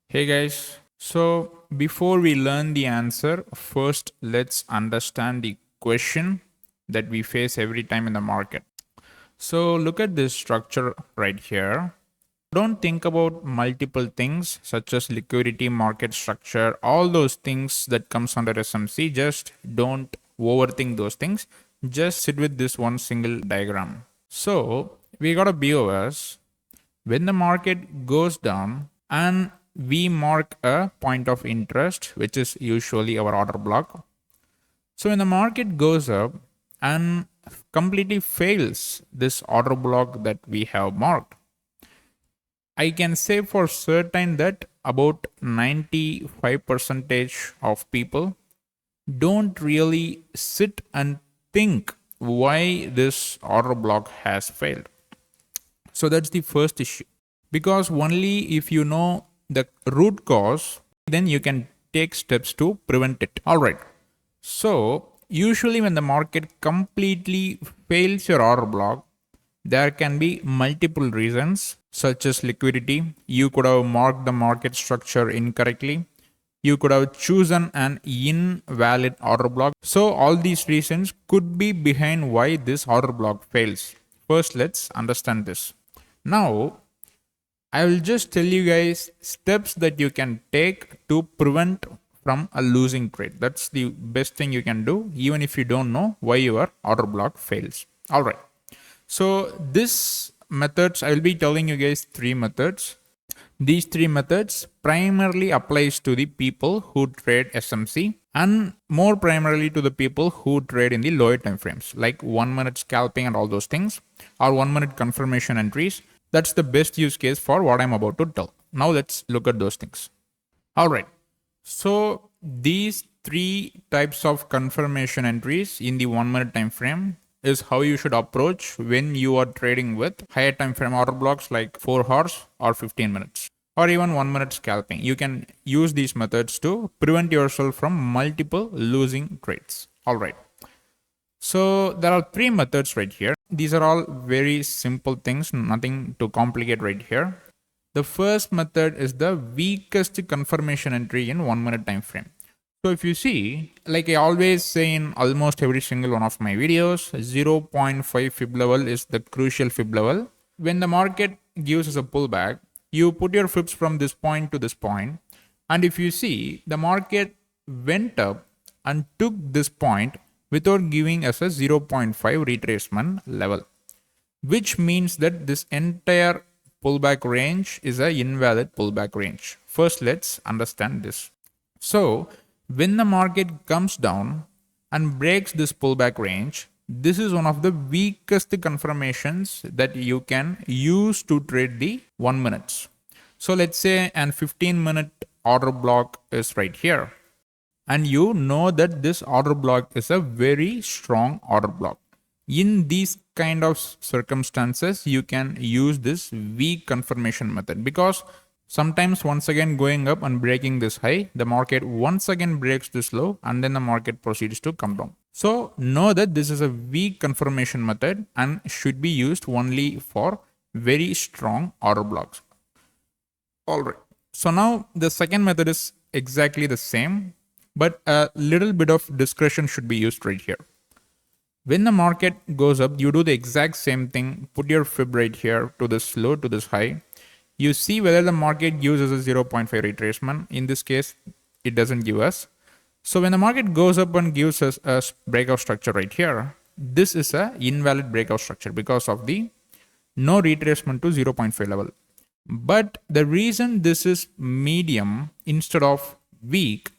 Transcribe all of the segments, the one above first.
Hey guys, so before we learn the answer, first let's understand the question that we face every time in the market. So look at this structure right here. Don't think about multiple things such as liquidity, market structure, all those things that comes under SMC. Just don't overthink those things. Just sit with this one single diagram. So we got a BOS. When the market goes down and we mark a point of interest, which is usually our order block. So when the market goes up and completely fails this order block that we have marked, I can say for certain that about 95% of people don't really sit and think why this order block has failed. So that's the first issue. Because only if you know the root cause, then you can take steps to prevent it. All right. So, usually when the market completely fails your order block, there can be multiple reasons, such as liquidity. You could have marked the market structure incorrectly. You could have chosen an invalid order block. So, all these reasons could be behind why this order block fails. First, let's understand this. Now, I will just tell you guys steps that you can take to prevent from a losing trade. That's the best thing you can do, even if you don't know why your order block fails. All right. So this methods, I will be telling you guys three methods. These three methods primarily applies to the people who trade SMC and more primarily to the people who trade in the lower time frames, like 1 minute scalping and all those things, or 1 minute confirmation entries. That's the best use case for what I'm about to tell. Now let's look at those things. All right. So these three types of confirmation entries in the 1 minute time frame is how you should approach when you are trading with higher time frame order blocks like 4 hours or 15 minutes or even 1 minute scalping. You can use these methods to prevent yourself from multiple losing trades. All right. So there are three methods right here. These are all very simple things, nothing to complicate right here. The first method is the weakest confirmation entry in 1 minute time frame. So if you see, like I always say in almost every single one of my videos, 0.5 fib level is the crucial fib level. When the market gives us a pullback, you put your fibs from this point to this point. And if you see, the market went up and took this point without giving us a 0.5 retracement level, which means that this entire pullback range is an invalid pullback range. First, let's understand this. So, when the market comes down and breaks this pullback range, this is one of the weakest confirmations that you can use to trade the 1 minutes. So, let's say an 15-minute order block is right here. And you know that this order block is a very strong order block. In these kind of circumstances, you can use this weak confirmation method because sometimes once again going up and breaking this high, the market once again breaks this low and then the market proceeds to come down. So know that this is a weak confirmation method and should be used only for very strong order blocks. All right. So now the second method is exactly the same, but a little bit of discretion should be used right here. When the market goes up, you do the exact same thing. Put your fib right here to this low, to this high. You see whether the market gives us a 0.5 retracement. In this case, it doesn't give us. So when the market goes up and gives us a breakout structure right here, this is a invalid breakout structure because of the no retracement to 0.5 level. But the reason this is medium instead of weak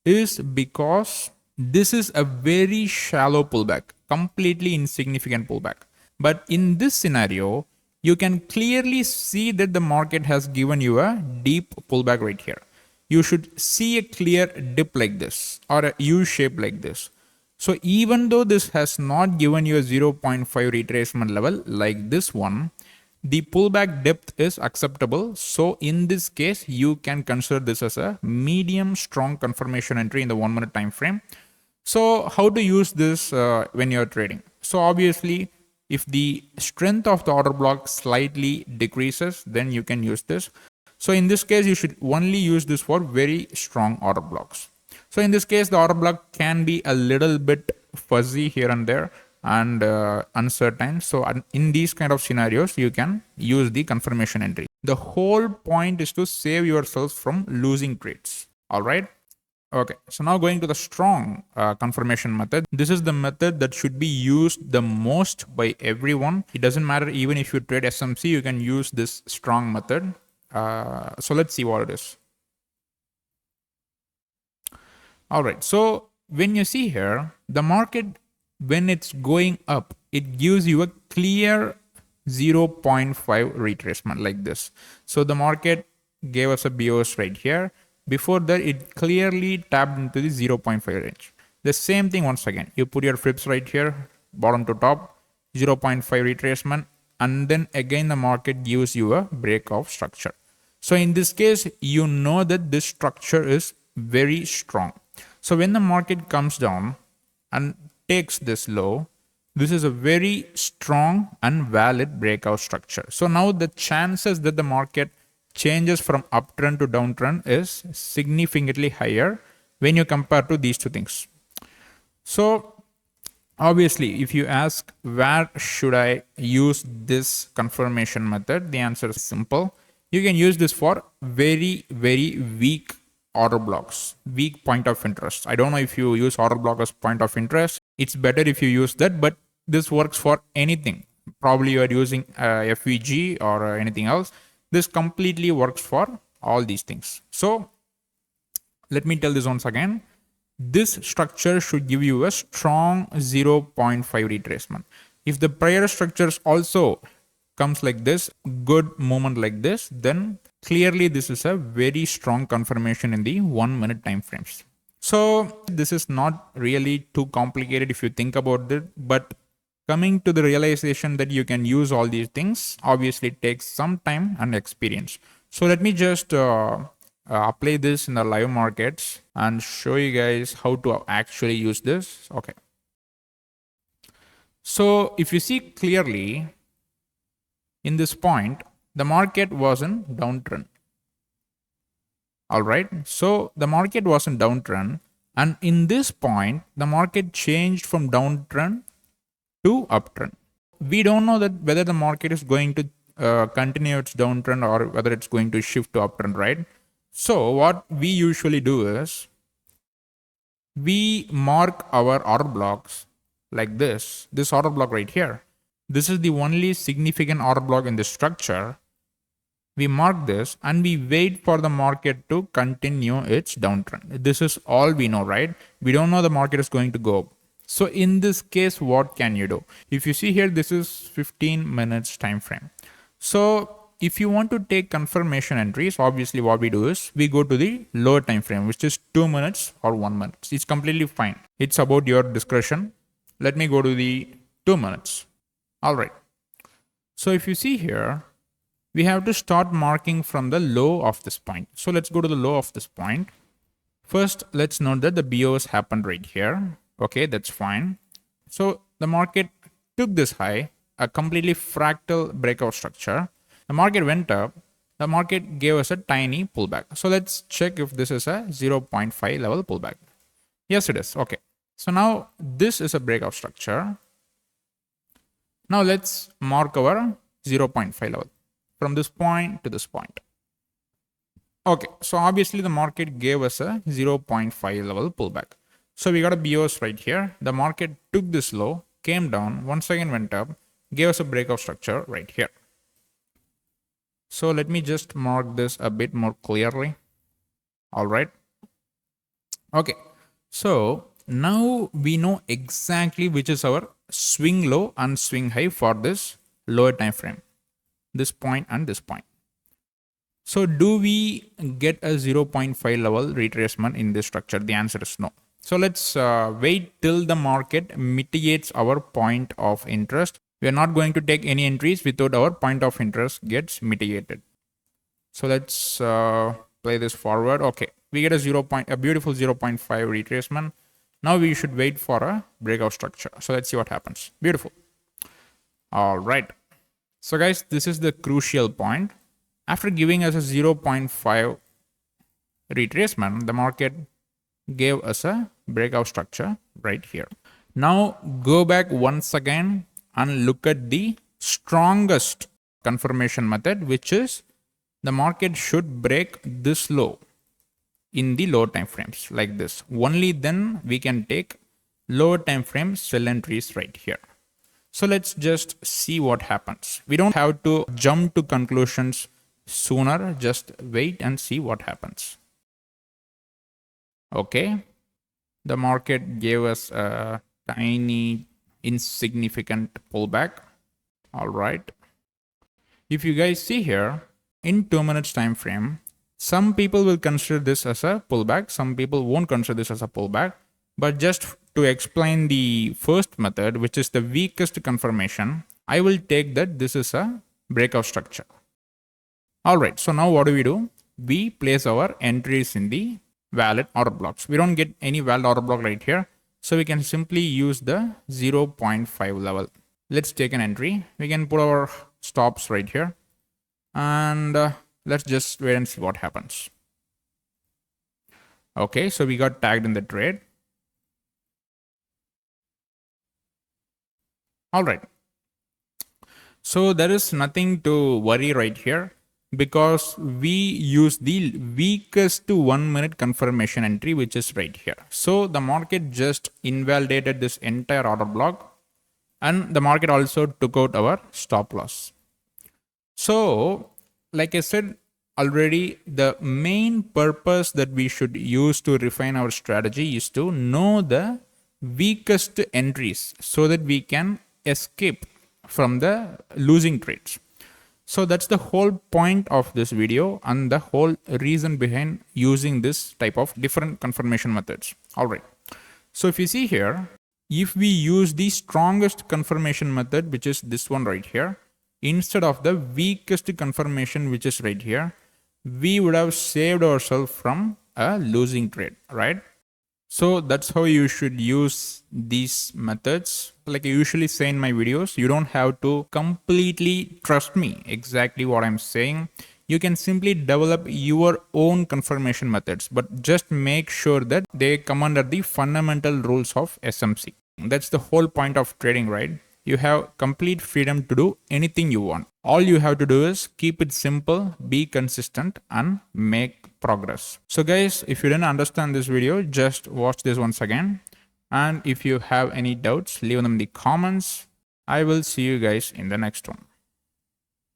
is because this is a very shallow pullback, completely insignificant pullback. But in this scenario, you can clearly see that the market has given you a deep pullback right here. You should see a clear dip like this or a U shape like this. So even though this has not given you a 0.5 retracement level like this one, the pullback depth is acceptable. So in this case, you can consider this as a medium strong confirmation entry in the 1 minute time frame. So how to use this when you're trading? So obviously, if the strength of the order block slightly decreases, then you can use this. So in this case, you should only use this for very strong order blocks. So in this case, the order block can be a little bit fuzzy here and there and uncertain. So in these kind of scenarios, you can use the confirmation entry. The whole point is to save yourself from losing trades. All right. Okay, so now going to the strong confirmation method. This is the method that should be used the most by everyone. It doesn't matter, even if you trade SMC, you can use this strong method. So let's see what it is. All right, so when you see here, the market, when it's going up, it gives you a clear 0.5 retracement like this. So the market gave us a BOS right here. Before that, it clearly tapped into the 0.5 range. The same thing once again. You put your flips right here, bottom to top, 0.5 retracement, and then again the market gives you a breakout structure. So in this case, you know that this structure is very strong. So when the market comes down and takes this low, this is a very strong and valid breakout structure. So now the chances that the market changes from uptrend to downtrend is significantly higher when you compare to these two things. So obviously, if you ask where should I use this confirmation method, the answer is simple. You can use this for very, very weak order blocks, weak point of interest. I don't know if you use order block as point of interest. It's better if you use that, but this works for anything. Probably you are using FVG or anything else. This completely works for all these things. So let me tell this once again. This structure should give you a strong 0.5 retracement. If the prior structures also comes like this, good movement like this, then clearly this is a very strong confirmation in the 1 minute time frames. So this is not really too complicated if you think about it, but coming to the realization that you can use all these things obviously takes some time and experience. So let me just apply this in the live markets and show you guys how to actually use this. Okay. So if you see clearly in this point, the market was in downtrend. All right. So the market was in downtrend. And in this point, the market changed from downtrend to uptrend. We don't know that whether the market is going to continue its downtrend or whether it's going to shift to uptrend, right? So what we usually do is we mark our order blocks like this order block right here. This is the only significant order block in the structure. We mark this and we wait for the market to continue its downtrend. This is all we know, right? We don't know the market is going to go up. So in this case, what can you do? If you see here, this is 15 minutes time frame. So if you want to take confirmation entries, obviously what we do is we go to the lower time frame, which is 2 minutes or 1 minute. It's completely fine. It's about your discretion. Let me go to the 2 minutes. All right. So if you see here, we have to start marking from the low of this point. So let's go to the low of this point. First, let's note that the BOS happened right here. Okay, that's fine. So the market took this high, a completely fractal breakout structure. The market went up. The market gave us a tiny pullback. So let's check if this is a 0.5 level pullback. Yes, it is. Okay. So now this is a breakout structure. Now let's mark our 0.5 level from this point to this point. Okay, so obviously the market gave us a 0.5 level pullback. So we got a BOS right here. The market took this low, came down, once again went up, gave us a breakout structure right here. So let me just mark this a bit more clearly. All right. Okay, so now we know exactly which is our swing low and swing high for this lower time frame, this point and this point. So do we get a 0.5 level retracement in this structure? The answer is no. So let's wait till the market mitigates our point of interest. We are not going to take any entries without our point of interest gets mitigated. So let's play this forward. Okay, we get a beautiful 0.5 retracement. Now we should wait for a breakout structure. So let's see what happens. Beautiful. All right. So guys, this is the crucial point. After giving us a 0.5 retracement, the market gave us a breakout structure right here. Now go back once again and look at the strongest confirmation method, which is the market should break this low in the lower time frames like this. Only then we can take lower time frame sell entries right here. So let's just see what happens. We don't have to jump to conclusions sooner, just wait and see what happens. Okay, the market gave us a tiny insignificant pullback. All right, if you guys see here in 2 minutes time frame, some people will consider this as a pullback, some people won't consider this as a pullback. But just to explain the first method, which is the weakest confirmation, I will take that this is a breakout structure. All right, so now what do? We place our entries in the valid order blocks. We don't get any valid order block right here, so we can simply use the 0.5 level. Let's take an entry. We can put our stops right here, and let's just wait and see what happens. Okay, so we got tagged in the trade. All right, so there is nothing to worry right here because we use the weakest 1 minute confirmation entry, which is right here. So the market just invalidated this entire order block, and the market also took out our stop loss. So like I said already, the main purpose that we should use to refine our strategy is to know the weakest entries so that we can escape from the losing trades. So that's the whole point of this video and the whole reason behind using this type of different confirmation methods. All right, so if you see here, if we use the strongest confirmation method, which is this one right here, instead of the weakest confirmation, which is right here, we would have saved ourselves from a losing trade, right? So that's how you should use these methods. Like I usually say in my videos, you don't have to completely trust me exactly what I'm saying. You can simply develop your own confirmation methods, but just make sure that they come under the fundamental rules of SMC. That's the whole point of trading, right? You have complete freedom to do anything you want. All you have to do is keep it simple, be consistent, and make progress. So guys, if you didn't understand this video, just watch this once again. And if you have any doubts, leave them in the comments. I will see you guys in the next one.